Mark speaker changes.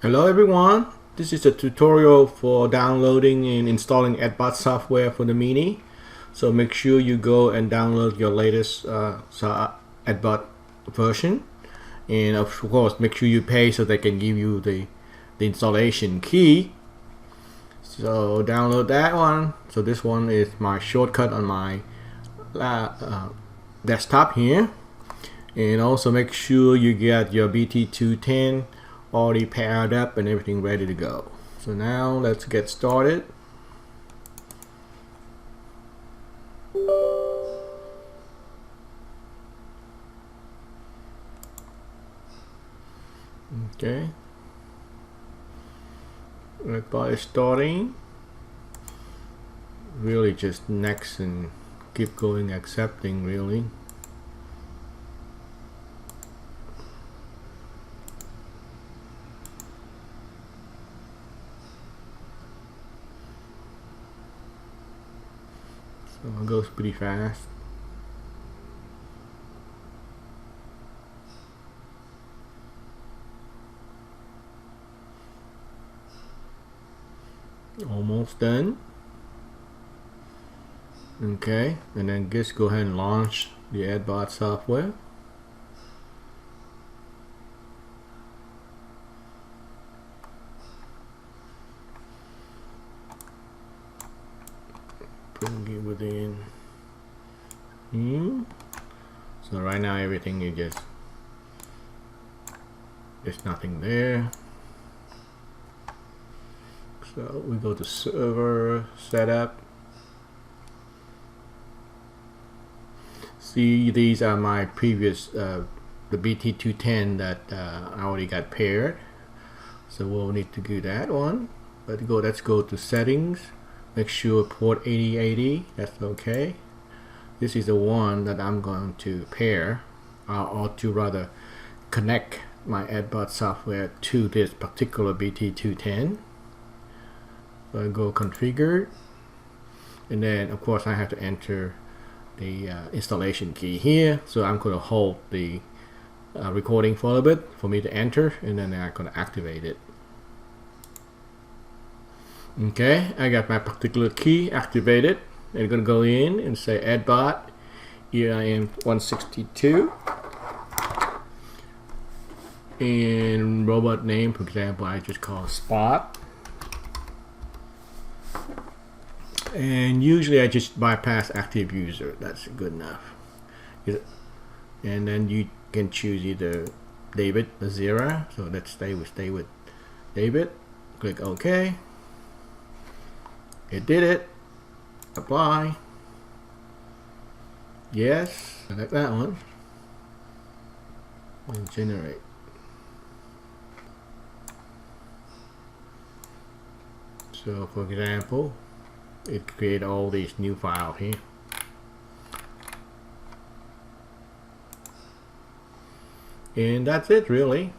Speaker 1: Hello everyone, this is a tutorial for downloading and installing EDBOT software for the Mini. So make sure you go and download your latest EDBOT version, and of course make sure you pay so they can give you the installation key. So download that one. So this one is my shortcut on my desktop here, and also make sure you get your BT210 already paired up and everything ready to go. So now let's get started. Okay, EDBOT is starting. Really just next and keep going accepting really. So it goes pretty fast. Almost done. Okay, and then just go ahead and launch the EDBOT software. Bring it within here. So right now everything is just, there's nothing there. So we go to server setup. See, these are my previous the BT210 that I already got paired. So we'll need to do that one. Let's go to settings. Make sure port 8080, that's okay. This is the one that I'm going to pair, or to rather connect my EDBOT software to this particular BT210. So I go configure, and then of course I have to enter the installation key here. So I'm going to hold the recording for a little bit for me to enter, and then I'm going to activate it. Okay, I got my particular key activated. I'm going to go in and say EDBOT EIM 162, and robot name, for example, I just call Spot. And usually I just bypass active user. That's good enough. And then you can choose either David or Zira. So let's stay with David. Click OK. It did it. Apply. Yes. Select that one. And generate. So for example, it created all these new files here. And that's it really.